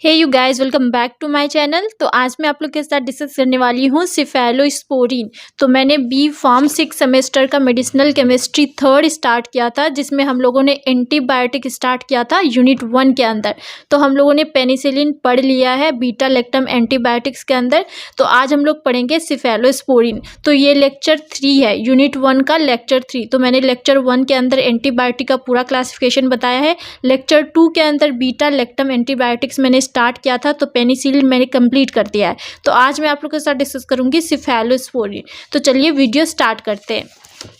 Hey you guys, welcome back to my channel. तो आज मैं आप लोग के साथ डिस्कस करने वाली हूँ सिफेलोस्पोरिन। तो मैंने बी फार्म 6 सेमेस्टर का मेडिसिनल केमिस्ट्री थर्ड स्टार्ट किया था, जिसमें हम लोगों ने एंटीबायोटिक स्टार्ट किया था यूनिट 1 के अंदर। तो हम लोगों ने पेनिसिलिन पढ़ लिया है बीटा लैक्टम एंटीबायोटिक्स के अंदर। तो आज हम लोग पढ़ेंगे सिफेलोस्पोरिन। तो ये लेक्चर 3 है, यूनिट 1 का लेक्चर 3। तो मैंने लेक्चर 1 के अंदर एंटीबायोटिक का पूरा क्लासिफिकेशन बताया है। लेक्चर 2 के अंदर बीटा लैक्टम एंटीबायोटिक्स मैंने स्टार्ट किया था, तो पेनिसिलिन मैंने कंप्लीट कर दिया है। तो आज मैं आप लोगों के साथ डिस्कस करूंगी सिफेलोस्पोरिन। तो चलिए वीडियो स्टार्ट करते हैं।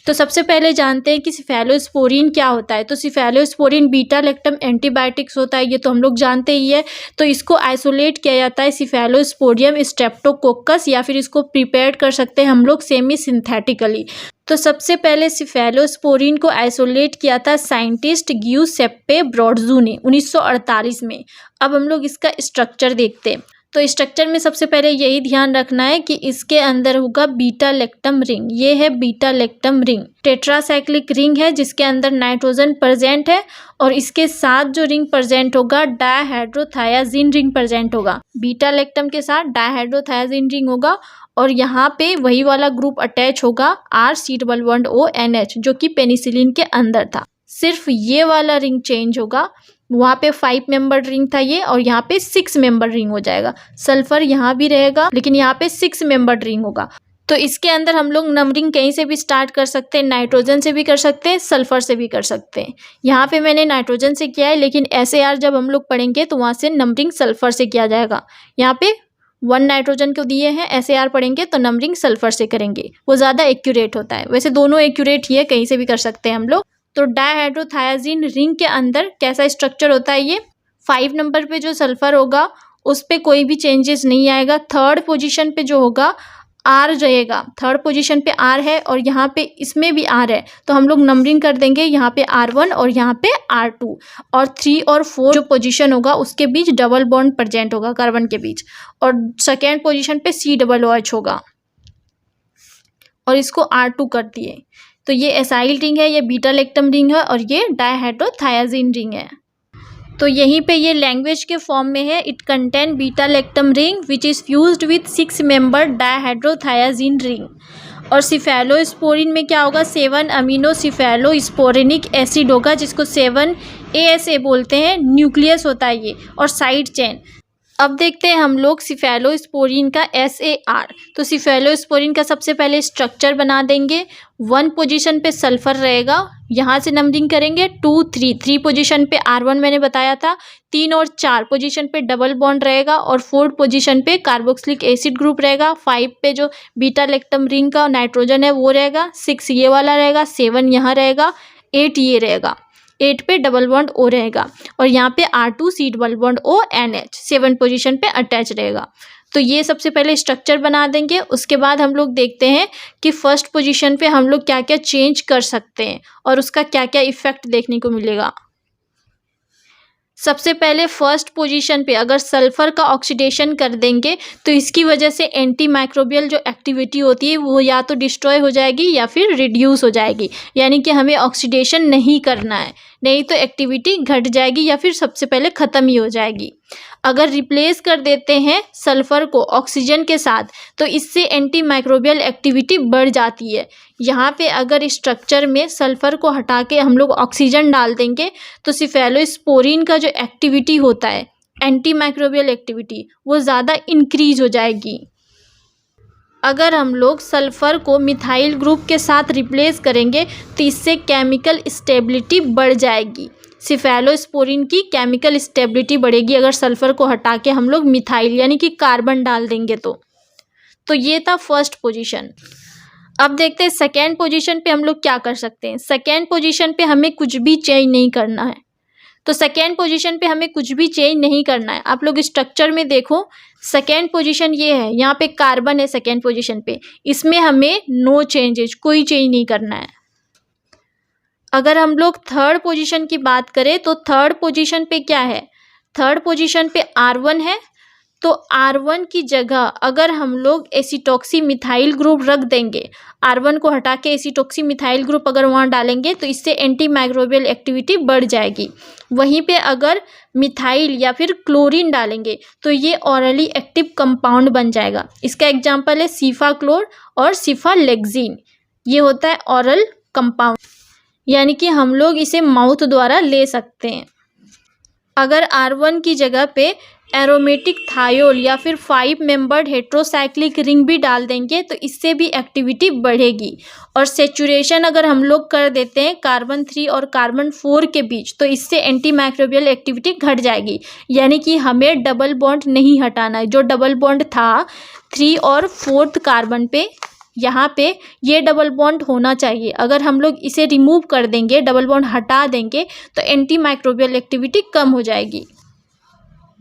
तो सबसे पहले जानते हैं कि सिफेलोस्पोरिन क्या होता है। तो सिफेलोस्पोरिन बीटा लैक्टम एंटीबायोटिक्स होता है, ये तो हम लोग जानते ही है। तो इसको आइसोलेट किया जाता है सिफेलोस्पोडियम स्ट्रेप्टोकोकस, या फिर इसको प्रिपेयर कर सकते हैं हम लोग सेमी सिंथेटिकली। तो सबसे पहले सिफेलोस्पोरिन को आइसोलेट किया था साइंटिस्ट ग्यूसेप्पे ब्रॉडजू ने 1948 में। अब हम लोग इसका स्ट्रक्चर देखते हैं। तो स्ट्रक्चर में सबसे पहले यही ध्यान रखना है कि इसके अंदर होगा बीटा लैक्टम रिंग। ये है बीटा लैक्टम रिंग, टेट्रासाइक्लिक रिंग है जिसके अंदर नाइट्रोजन प्रेजेंट है, और इसके साथ जो रिंग प्रेजेंट होगा डायहाइड्रोथायाजीन रिंग प्रेजेंट होगा। बीटा लैक्टम के साथ डायहाइड्रोथायाजीन रिंग होगा, और यहाँ पे वही वाला ग्रुप अटैच होगा R-C-O-NH, जो कि पेनिसिलिन के अंदर था। सिर्फ ये वाला रिंग चेंज होगा। वहाँ पे 5 मेंबर रिंग था ये, और यहाँ पे 6 मेंबर रिंग हो जाएगा। सल्फर यहाँ भी रहेगा, लेकिन यहाँ पे 6 मेंबर रिंग होगा। तो इसके अंदर हम लोग नंबरिंग कहीं से भी स्टार्ट कर सकते हैं, नाइट्रोजन से भी कर सकते हैं, सल्फर से भी कर सकते हैं। यहाँ पे मैंने नाइट्रोजन से किया है, लेकिन SAR जब हम लोग पढ़ेंगे तो वहाँ से नंबरिंग सल्फर से किया जाएगा। यहाँ पे 1 नाइट्रोजन को दिए हैं, SAR पढ़ेंगे तो नंबरिंग सल्फर से करेंगे, वो ज़्यादा एक्यूरेट होता है। वैसे दोनों एक्यूरेट ही है, कहीं से भी कर सकते हैं हम लोग। तो डायहाइड्रोथायाजीन रिंग के अंदर कैसा स्ट्रक्चर होता है ये, 5 नंबर पे जो सल्फर होगा उस पे कोई भी चेंजेस नहीं आएगा। थर्ड पोजीशन पे जो होगा R रहेगा, थर्ड पोजीशन पे R है, और यहाँ पे इसमें भी R है। तो हम लोग नंबरिंग कर देंगे, यहाँ पे R1 और यहाँ पे R2, और 3 और 4 जो पोजीशन होगा उसके बीच डबल बॉन्ड प्रेजेंट होगा कार्बन के बीच, और सेकेंड पोजीशन पे COOH होगा, और इसको R2 कर दिए। तो ये एसाइल रिंग है, ये बीटा लैक्टम रिंग है, और ये डायहाइड्रोथायाजीन रिंग है। तो यहीं पे ये लैंग्वेज के फॉर्म में है, it contain beta lactam ring which is fused with 6 member dihydrothiazine ring. और सिफेलोस्पोरिन में क्या होगा, 7 अमीनो सिफेलोस्पोरिनिक एसिड होगा, जिसको 7 ASA बोलते हैं। न्यूक्लियस होता है ये, और साइड चेन। अब देखते हैं हम लोग सिफेलोस्पोरिन का SAR। तो सिफेलोस्पोरिन का सबसे पहले स्ट्रक्चर बना देंगे। 1 पोजीशन पे सल्फर रहेगा, यहाँ से नंबरिंग करेंगे 2, 3 पोजीशन पे R1 मैंने बताया था। 3 और 4 पोजीशन पे डबल बॉन्ड रहेगा, और 4 पोजीशन पे कार्बोक्सिलिक एसिड ग्रुप रहेगा। 5 पे जो बीटा लैक्टम रिंग का नाइट्रोजन है वो रहेगा। 6 ये वाला रहेगा, 7 यहाँ रहेगा, 8 ये रहेगा। 8 पे डबल बॉन्ड O रहेगा, और यहाँ पे R2C+O NH 7 पोजीशन पे अटैच रहेगा। तो ये सबसे पहले स्ट्रक्चर बना देंगे। उसके बाद हम लोग देखते हैं कि फर्स्ट पोजीशन पे हम लोग क्या क्या चेंज कर सकते हैं, और उसका क्या क्या इफेक्ट देखने को मिलेगा। सबसे पहले फर्स्ट पोजीशन पे अगर सल्फर का ऑक्सीडेशन कर देंगे, तो इसकी वजह से एंटी माइक्रोबियल जो एक्टिविटी होती है वो या तो डिस्ट्रॉय हो जाएगी या फिर रिड्यूस हो जाएगी। यानी कि हमें ऑक्सीडेशन नहीं करना है, नहीं तो एक्टिविटी घट जाएगी या फिर सबसे पहले ख़त्म ही हो जाएगी। अगर रिप्लेस कर देते हैं सल्फर को ऑक्सीजन के साथ, तो इससे एंटी माइक्रोबियल एक्टिविटी बढ़ जाती है। यहाँ पे अगर स्ट्रक्चर में सल्फर को हटा के हम लोग ऑक्सीजन डाल देंगे, तो सिफेलोस्पोरिन का जो एक्टिविटी होता है, एंटी माइक्रोबियल एक्टिविटी, वो ज़्यादा इंक्रीज हो जाएगी। अगर हम लोग सल्फर को मिथाइल ग्रुप के साथ रिप्लेस करेंगे, तो इससे केमिकल स्टेबिलिटी बढ़ जाएगी। सिफेलोस्पोरिन की केमिकल स्टेबिलिटी बढ़ेगी अगर सल्फर को हटा के हम लोग मिथाइल यानी कि कार्बन डाल देंगे तो ये था फर्स्ट पोजीशन। अब देखते हैं सेकेंड पोजीशन पे हम लोग क्या कर सकते हैं। सेकेंड पोजीशन पे हमें कुछ भी चेंज नहीं करना है। तो सेकेंड पोजीशन पे हमें कुछ भी चेंज नहीं करना है। आप लोग स्ट्रक्चर में देखो, सेकेंड पोजीशन ये है, यहाँ पे कार्बन है सेकेंड पोजीशन पे, इसमें हमें नो चेंजेज, कोई चेंज नहीं करना है। अगर हम लोग थर्ड पोजीशन की बात करें, तो थर्ड पोजीशन पे क्या है, थर्ड पोजीशन पे R1 है, तो R1 की जगह अगर हम लोग एसिटॉक्सी मिथाइल ग्रुप रख देंगे, R1 को हटा के एसिटॉक्सी मिथाइल ग्रुप अगर वहाँ डालेंगे तो इससे एंटी माइक्रोबियल एक्टिविटी बढ़ जाएगी। वहीं पे अगर मिथाइल या फिर क्लोरीन डालेंगे तो ये ऑरली एक्टिव कंपाउंड बन जाएगा। इसका एग्जाम्पल है सीफाक्लोर और सिफालेक्सिन। ये होता है ऑरल कंपाउंड, यानी कि हम लोग इसे माउथ द्वारा ले सकते हैं। अगर R1 की जगह पे एरोमेटिक थायोल या फिर 5 मेंबर्ड हेट्रोसाइक्लिक रिंग भी डाल देंगे तो इससे भी एक्टिविटी बढ़ेगी। और सेचुरेशन अगर हम लोग कर देते हैं कार्बन 3 और कार्बन 4 के बीच तो इससे एंटी माइक्रोबियल एक्टिविटी घट जाएगी, यानी कि हमें डबल बॉन्ड नहीं हटाना है। जो डबल बॉन्ड था 3 और 4 कार्बन पे, यहाँ पे ये डबल बॉन्ड होना चाहिए। अगर हम लोग इसे रिमूव कर देंगे, डबल बॉन्ड हटा देंगे तो एंटी माइक्रोबियल एक्टिविटी कम हो जाएगी।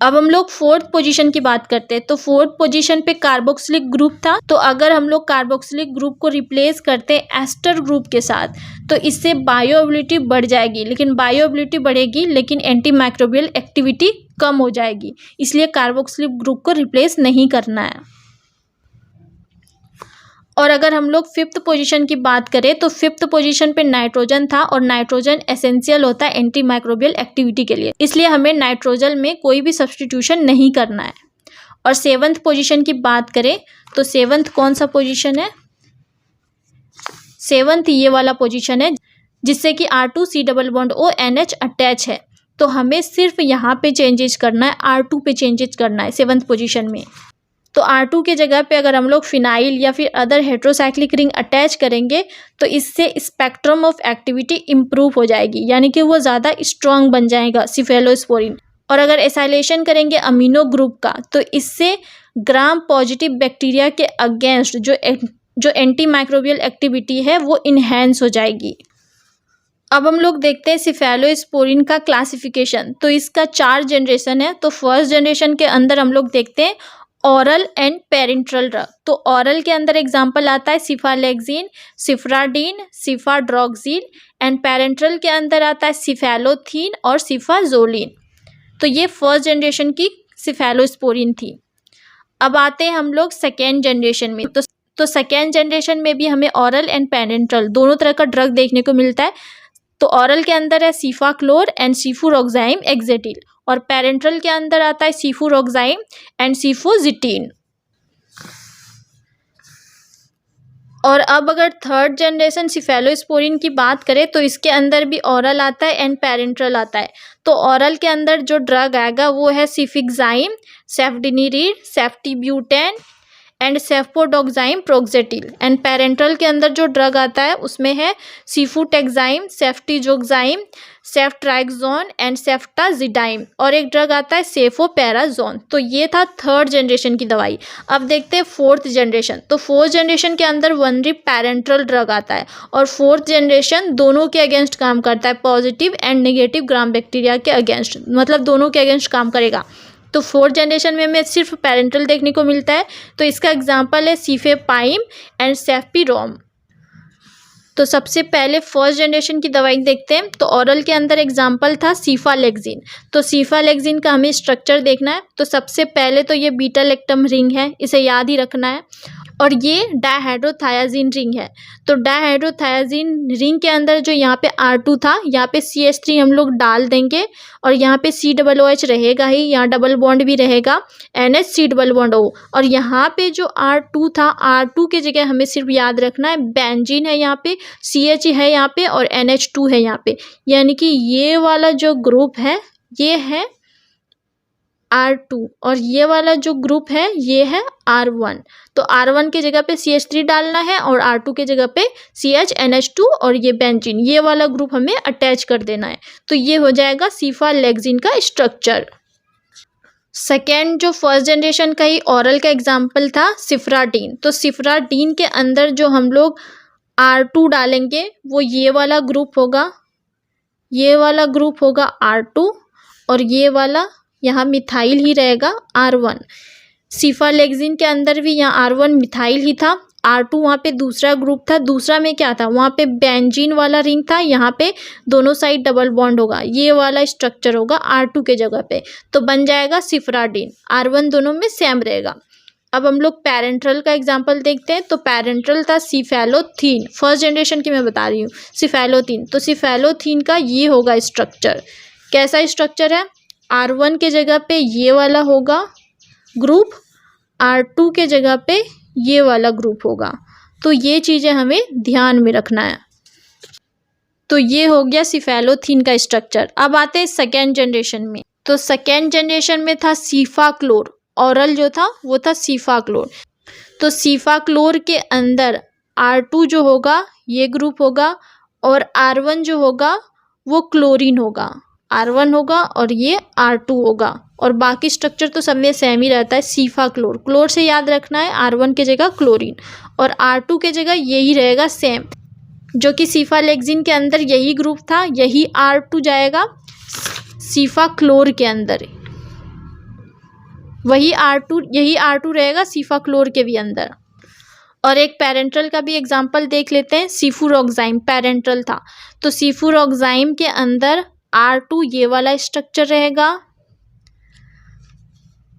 अब हम लोग 4th पोजीशन की बात करते हैं। तो 4th पोजीशन पे कार्बोक्सिलिक ग्रुप था, तो अगर हम लोग कार्बोक्सिलिक ग्रुप को रिप्लेस करते हैं एस्टर ग्रुप के साथ तो इससे बायोएबिलिटी बढ़ जाएगी। लेकिन बायोएबिलिटी बढ़ेगी लेकिन एंटी माइक्रोबियल एक्टिविटी कम हो जाएगी, इसलिए कार्बोक्सिलिक ग्रुप को रिप्लेस नहीं करना है। और अगर हम लोग 5th पोजीशन की बात करें तो 5th पोजीशन पे नाइट्रोजन था और नाइट्रोजन एसेंशियल होता है एंटी माइक्रोबियल एक्टिविटी के लिए, इसलिए हमें नाइट्रोजन में कोई भी सब्स्टिट्यूशन नहीं करना है। और 7th पोजीशन की बात करें तो 7th कौन सा पोजीशन है? 7th ये वाला पोजीशन है जिससे कि R2C+O NH अटैच है, तो हमें सिर्फ यहाँ पे चेंजेस करना है, R2 पे चेंजेस करना है 7th पोजीशन में। तो R2 के जगह पे अगर हम लोग फिनाइल या फिर अदर हेट्रोसाइक्लिक रिंग अटैच करेंगे तो इससे स्पेक्ट्रम ऑफ एक्टिविटी इम्प्रूव हो जाएगी, यानी कि वो ज़्यादा स्ट्रॉन्ग बन जाएगा सिफेलोस्पोरिन। और अगर एसाइलेशन करेंगे अमीनो ग्रुप का तो इससे ग्राम पॉजिटिव बैक्टीरिया के अगेंस्ट जो एंटी माइक्रोबियल एक्टिविटी है वो इन्हेंस हो जाएगी। अब हम लोग देखते हैं सिफेलोस्पोरिन का क्लासिफिकेशन। तो इसका 4 जनरेशन है। तो फर्स्ट जनरेशन के अंदर हम लोग देखते हैं ऑरल एंड पेरेंट्रल ड्रग। तो ऑरल के अंदर एग्जाम्पल आता है सिफालेक्सिन, सिफ्राडीन, सिफाड्रॉक्सिल, एंड पेरेंट्रल के अंदर आता है सिफेलोथीन और सिफाजोलिन। तो ये फर्स्ट जनरेशन की सिफेलोस्पोरिन थी। अब आते हैं हम लोग सेकेंड जनरेशन में। तो सेकेंड जनरेशन में भी हमें ऑरल एंड पेरेंट्रल दोनों तरह का ड्रग देखने को मिलता है। तो ऑरल के अंदर है सिफाक्लोर एंड सिफुरोक्साइम एक्जेटिल और पेरेंट्रल के अंदर आता है सिफुरोक्साइम एंड सिफोजिटीन। और अब अगर थर्ड जनरेशन सिफेलोस्पोरिन की बात करें तो इसके अंदर भी ऑरल आता है एंड पेरेंट्रल आता है। तो ऑरल के अंदर जो ड्रग आएगा वो है सिफिक्साइम, सेफ्डिनिरिड, सेफ्टिब्यूटेन एंड सेफ्पोडोक्साइम प्रोक्सेटिल। एंड पेरेंट्रल के अंदर जो ड्रग आता है उसमें है सिफुटेक्साइम, सेफ्टिजोक्साइम, सेफ्ट्राइक्सोन एंड सेफ्टाजिडाइम, और एक ड्रग आता है सेफोपेराजोन। तो ये था थर्ड जनरेशन की दवाई। अब देखते हैं फोर्थ जनरेशन। तो फोर्थ जनरेशन के अंदर वनरी पेरेंट्रल ड्रग आता है और फोर्थ जनरेशन दोनों के अगेंस्ट काम करता है, positive and negative gram bacteria के अगेंस्ट, मतलब दोनों के अगेंस्ट काम करेगा। तो फोर्थ जनरेशन में हमें सिर्फ पेरेंट्रल देखने को मिलता है। तो इसका एग्जांपल है सीफेपाइम एंड सेफपीरोम। तो सबसे पहले फर्स्ट जनरेशन की दवाई देखते हैं। तो ऑरल के अंदर एग्जांपल था सिफालेक्सिन। तो सिफालेक्सिन का हमें स्ट्रक्चर देखना है। तो सबसे पहले तो ये बीटा लैक्टम रिंग है, इसे याद ही रखना है, और ये डायहाइड्रोथायाजीन रिंग है। तो डायहाइड्रोथायाजीन रिंग के अंदर जो यहाँ पे R2 था, यहाँ पे CH3 हम लोग डाल देंगे और यहाँ पे COOH रहेगा ही, यहाँ डबल बॉन्ड भी रहेगा NH_COO। और यहाँ पे जो R2 था, R2 के जगह हमें सिर्फ याद रखना है बेंजीन है, यहाँ पे CH है यहाँ पे और NH2 है यहाँ पे, यानी कि ये वाला जो ग्रुप है ये है R2 और ये वाला जो ग्रुप है ये है R1। तो R1 के जगह पे CH3 डालना है और R2 के जगह पे CH, NH2 और ये बेंजीन, ये वाला ग्रुप हमें अटैच कर देना है। तो ये हो जाएगा सिफालेक्सिन का स्ट्रक्चर। सेकेंड जो फर्स्ट जनरेशन का ही ऑरल का एग्जाम्पल था सिफ्राडीन। तो सिफ्राडीन के अंदर जो हम लोग R2 डालेंगे वो ये वाला ग्रुप होगा, ये वाला ग्रुप होगा R2 और ये वाला यहाँ मिथाइल ही रहेगा R1। सिफालेक्सिन के अंदर भी यहाँ R1 मिथाइल ही था R2 वहाँ पे दूसरा ग्रुप था, दूसरा में क्या था, वहाँ पे बेंजीन वाला रिंग था, यहाँ पे दोनों साइड डबल बॉन्ड होगा, ये वाला स्ट्रक्चर होगा R2 के जगह पे, तो बन जाएगा सिफराडीन। R1 दोनों में सेम रहेगा। अब हम लोग पैरेंट्रल का एग्जांपल देखते हैं। तो पैरेंट्रल था सिफेलोथीन, फर्स्ट जनरेशन की मैं बता रही हूँ, सिफेलोथीन। तो सिफेलोथीन का ये होगा स्ट्रक्चर। कैसा स्ट्रक्चर है, R1 के जगह पे ये वाला होगा ग्रुप, R2 के जगह पे ये वाला ग्रुप होगा। तो ये चीज़ें हमें ध्यान में रखना है। तो ये हो गया सिफेलोथीन का स्ट्रक्चर। अब आते हैं सेकेंड जनरेशन में। तो सेकेंड जनरेशन में था सीफाक्लोर, ऑरल जो था वो था सीफाक्लोर। तो सीफाक्लोर के अंदर R2 जो होगा ये ग्रुप होगा, और R1 जो होगा वो क्लोरीन होगा, R1 होगा और ये R2 होगा, और बाकी स्ट्रक्चर तो सब में सेम ही रहता है। सीफाक्लोर, क्लोर से याद रखना है, R1 की जगह क्लोरीन, और R2 के जगह यही रहेगा सेम, जो कि सीफालेक्सिन के अंदर यही ग्रुप था, यही R2 जाएगा सीफाक्लोर के अंदर, वही R2, यही R2 रहेगा सीफाक्लोर के भी अंदर। और एक पैरेंट्रल का भी एग्जांपल देख लेते हैं। सिफुरोक्साइम पैरेंट्रल था, तो सिफुरोक्साइम के अंदर R2 ये वाला स्ट्रक्चर रहेगा,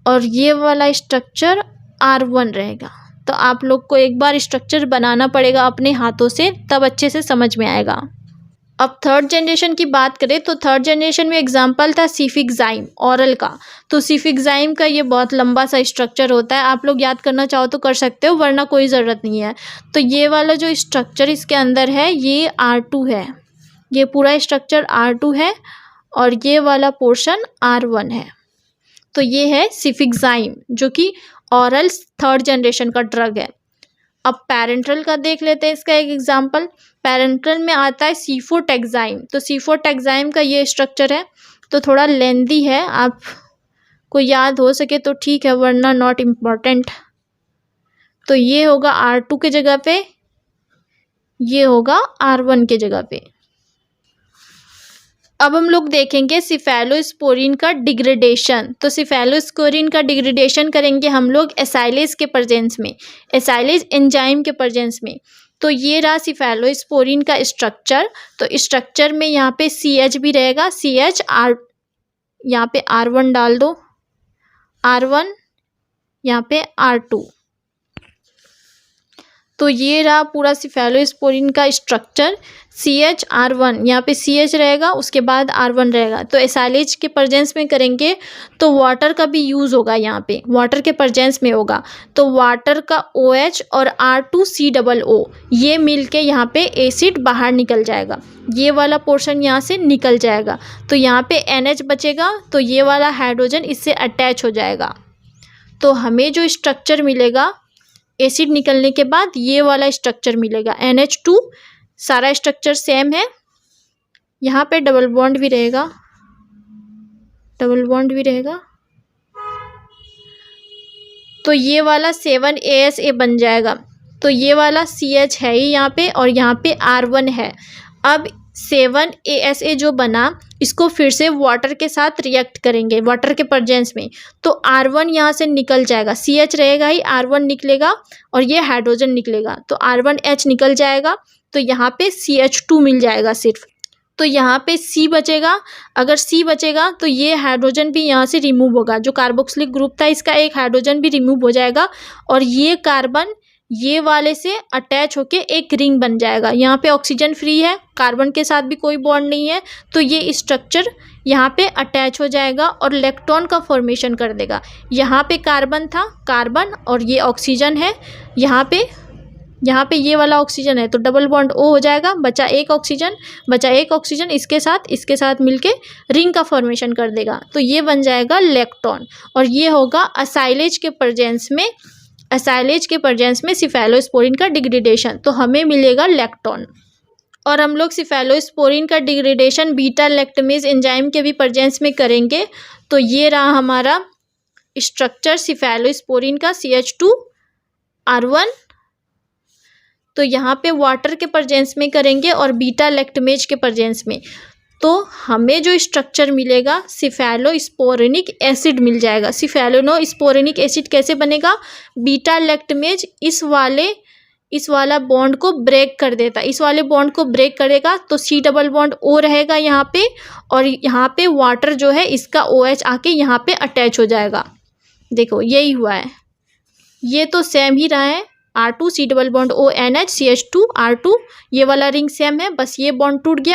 और ये वाला स्ट्रक्चर R1 रहेगा। तो आप लोग को एक बार स्ट्रक्चर बनाना पड़ेगा अपने हाथों से, तब अच्छे से समझ में आएगा। अब थर्ड जनरेशन की बात करें तो थर्ड जनरेशन में एग्जांपल था सिफिक्साइम, ऑरल का। तो सिफिक्साइम का ये बहुत लंबा सा स्ट्रक्चर होता है, आप लोग याद करना चाहो तो कर सकते हो, वरना कोई ज़रूरत नहीं है। तो ये वाला जो स्ट्रक्चर इसके अंदर है ये R2 है, ये पूरा स्ट्रक्चर R2 है, और ये वाला पोर्शन R1 है। तो ये है सिफिक्साइम, जो कि ऑरल थर्ड जनरेशन का ड्रग है। अब पैरेंट्रल का देख लेते हैं, इसका एक एग्जांपल। पैरेंट्रल में आता है सिफोटेक्साइम। तो सिफोटेक्साइम का ये स्ट्रक्चर है, तो थोड़ा लेंदी है, आप को याद हो सके तो ठीक है, वरना नॉट इम्पॉर्टेंट। तो ये होगा R2 के जगह पे, ये होगा R1 के जगह पे। अब हम लोग देखेंगे सिफेलोस्पोरिन का डिग्रेडेशन। तो सिफेलोस्पोरिन का डिग्रेडेशन करेंगे हम लोग एसाइलेज के प्रेजेंस में, एसाइलेज एंजाइम के प्रेजेंस में। तो ये रहा सिफेलोस्पोरिन का स्ट्रक्चर। तो स्ट्रक्चर में यहाँ पे CH भी रहेगा, CH R, यहाँ पे R1 डाल दो, R1 यहाँ पे R2। तो ये रहा पूरा सिफेलोस्पोरिन का स्ट्रक्चर। CH R1, यहाँ पे CH रहेगा, उसके बाद R1 रहेगा। तो एसाइलेज के प्रेजेंस में करेंगे तो वाटर का भी यूज़ होगा, यहाँ पे वाटर के प्रेजेंस में होगा। तो वाटर का OH और R2COO ये मिलके यहाँ पे एसिड बाहर निकल जाएगा, ये वाला पोर्शन यहाँ से निकल जाएगा। तो यहाँ पे NH बचेगा, तो ये वाला हाइड्रोजन इससे अटैच हो जाएगा। तो हमें जो स्ट्रक्चर मिलेगा एसिड निकलने के बाद, ये वाला स्ट्रक्चर मिलेगा NH2। सारा स्ट्रक्चर सेम है, यहाँ पे डबल बॉन्ड भी रहेगा, डबल बॉन्ड भी रहेगा। तो ये वाला 7ASA बन जाएगा। तो ये वाला CH है ही यहाँ पे, और यहाँ पे R1 है। अब 7ASA जो बना, इसको फिर से वाटर के साथ रिएक्ट करेंगे, वाटर के प्रेजेंस में। तो R1 यहाँ से निकल जाएगा, CH रहेगा ही, R1 निकलेगा और ये हाइड्रोजन निकलेगा। तो R1H निकल जाएगा, तो यहाँ पे CH2 मिल जाएगा सिर्फ। तो यहाँ पे C बचेगा। अगर C बचेगा तो ये हाइड्रोजन भी यहाँ से रिमूव होगा, जो कार्बोक्सिलिक ग्रुप था इसका एक हाइड्रोजन भी रिमूव हो जाएगा, और ये कार्बन ये वाले से अटैच होके एक रिंग बन जाएगा। यहाँ पे ऑक्सीजन फ्री है, कार्बन के साथ भी कोई बॉन्ड नहीं है, तो ये स्ट्रक्चर यहाँ पे अटैच हो जाएगा और इलेक्ट्रॉन का फॉर्मेशन कर देगा। यहाँ पे कार्बन था, कार्बन, और ये ऑक्सीजन है, यहाँ पे ये वाला ऑक्सीजन है, तो डबल बॉन्ड O हो जाएगा, बचा एक ऑक्सीजन, इसके साथ मिलके रिंग का फॉर्मेशन कर देगा। तो ये बन जाएगा इलेक्ट्रॉन, और ये होगा असाइलेज के प्रेजेंस में सिफेलोस्पोरिन का डिग्रेडेशन। तो हमें मिलेगा इलेक्ट्रॉन। और हम लोग सिफेलोस्पोरिन का डिग्रेडेशन बीटा लैक्टमेज एंजाइम के भी प्रेजेंस में करेंगे। तो ये रहा हमारा स्ट्रक्चर सिफेलोस्पोरिन का, CH2R1। तो यहाँ पे वाटर के प्रेजेंस में करेंगे और बीटा लैक्टमेज के प्रेजेंस में। तो हमें जो स्ट्रक्चर मिलेगा सिफेलोस्पोरिनिक एसिड मिल जाएगा। सिफेलोस्पोरिनिक एसिड कैसे बनेगा, बीटा लैक्टमेज इस वाले इस वाला बॉन्ड को ब्रेक कर देता है, इस वाले बॉन्ड को ब्रेक करेगा तो C डबल बॉन्ड O रहेगा यहाँ पे, और यहाँ पे वाटर जो है इसका OH आके यहाँ पे अटैच हो जाएगा। देखो यही हुआ है, ये तो सेम ही रहा है, R2 C double bond O NH CH2 R2, ये वाला रिंग सेम है, बस ये बॉन्ड टूट गया,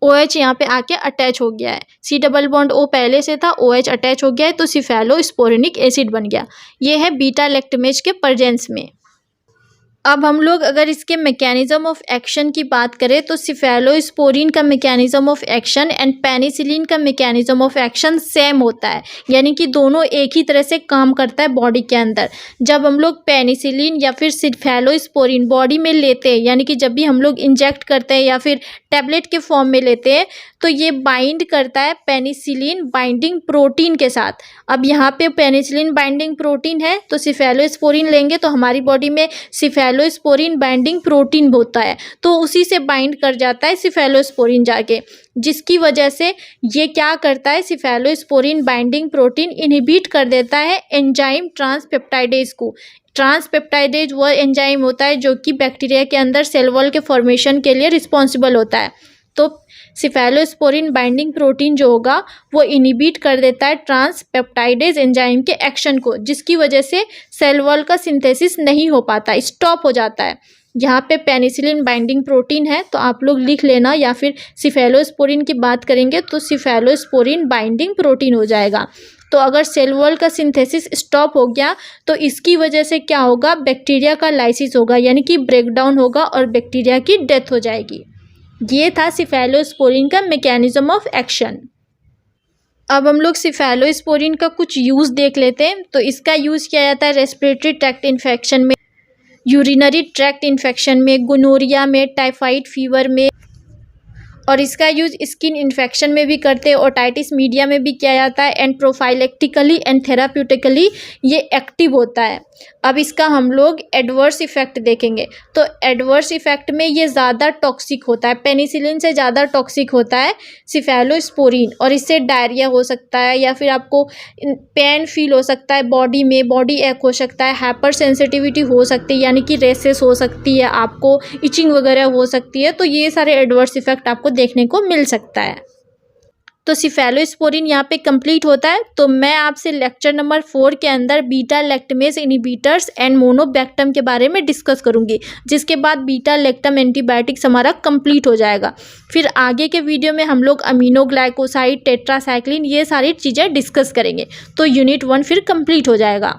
OH यहाँ पे आके अटैच हो गया है। C डबल बॉन्ड O पहले से था, OH अटैच हो गया है, तो सिफेलोस्पोरेनिक एसिड बन गया। ये है बीटा लैक्टमेज के प्रेजेंस में। अब हम लोग अगर इसके मैकेनिज्म ऑफ एक्शन की बात करें तो सिफेलोस्पोरिन का mechanism of action and penicillin का मैकेनिज्म ऑफ एक्शन सेम होता है, यानी कि दोनों एक ही तरह से काम करता है बॉडी के अंदर। जब हम लोग पेनिसिलिन या फिर सिफेलोस्पोरिन बॉडी में लेते हैं, यानी कि जब भी हम लोग इंजेक्ट करते हैं या फिर टैबलेट के फॉर्म में लेते हैं, तो ये बाइंड करता है पेनिसिलिन बाइंडिंग प्रोटीन के साथ। अब यहाँ पे पेनिसिलिन बाइंडिंग प्रोटीन है, तो सिफेलोस्पोरिन लेंगे तो हमारी बॉडी में सिफेलोस्पोरिन बाइंडिंग प्रोटीन होता है, तो उसी से बाइंड कर जाता है सिफेलोस्पोरिन जाके, जिसकी वजह से ये क्या करता है, सिफेलोस्पोरिन बाइंडिंग प्रोटीन इनहिबिट कर देता है एंजाइम ट्रांसपेप्टाइडेज को। ट्रांसपेप्टाइडेज वो एंजाइम होता है जो कि बैक्टीरिया के अंदर सेल वॉल के फॉर्मेशन के लिए रिस्पॉन्सिबल होता है। तो सिफेलोस्पोरिन बाइंडिंग प्रोटीन जो होगा वो इनहिबिट कर देता है ट्रांसपेप्टाइडेज एंजाइम के एक्शन को, जिसकी वजह से सेल वॉल का सिंथेसिस नहीं हो पाता, स्टॉप हो जाता है। यहाँ पे पेनिसिलिन बाइंडिंग प्रोटीन है तो आप लोग लिख लेना, या फिर सिफेलोस्पोरिन की बात करेंगे तो सिफेलोस्पोरिन बाइंडिंग प्रोटीन हो जाएगा। तो अगर सेल वॉल का सिंथेसिस स्टॉप हो गया तो इसकी वजह से क्या होगा, बैक्टीरिया का लाइसिस होगा, यानी कि ब्रेकडाउन होगा और बैक्टीरिया की डेथ हो जाएगी। ये था सिफेलोस्पोरिन का मैकेनिज्म ऑफ एक्शन। अब हम लोग सिफेलोस्पोरिन का कुछ यूज़ देख लेते हैं। तो इसका यूज़ किया जाता है रेस्पिरेटरी ट्रैक्ट इन्फेक्शन में, यूरिनरी ट्रैक्ट इन्फेक्शन में, गोनोरिया में, टाइफाइड फीवर में, और इसका यूज़ स्किन इन्फेक्शन में भी करते हैं, ओटाइटिस मीडिया में भी किया जाता है, एंड प्रोफाइलेक्टिकली एंड थेराप्यूटिकली ये एक्टिव होता है। अब इसका हम लोग एडवर्स इफेक्ट देखेंगे। तो एडवर्स इफेक्ट में ये ज़्यादा टॉक्सिक होता है, पेनिसिलिन से ज़्यादा टॉक्सिक होता है सिफेलोस्पोरिन, और इससे डायरिया हो सकता है, या फिर आपको पेन फील हो सकता है बॉडी में, बॉडी एक हो सकता है, हाइपर सेंसिटिविटी हो सकती है, यानी कि रेसेस हो सकती है, आपको इचिंग वगैरह हो सकती है। तो ये सारे एडवर्स इफेक्ट आपको देखने को मिल सकता है। तो सिफेलोस्पोरिन यहाँ पे कंप्लीट होता है। तो मैं आपसे लेक्चर नंबर 4 के अंदर beta lactamase inhibitors and monobactam के बारे में डिस्कस करूँगी, जिसके बाद बीटा लैक्टम एंटीबायोटिक्स हमारा कंप्लीट हो जाएगा। फिर आगे के वीडियो में हम लोग अमीनोग्लाइकोसाइड, टेट्रासाइक्लिन, ये सारी चीज़ें डिस्कस करेंगे। तो यूनिट 1 फिर कंप्लीट हो जाएगा।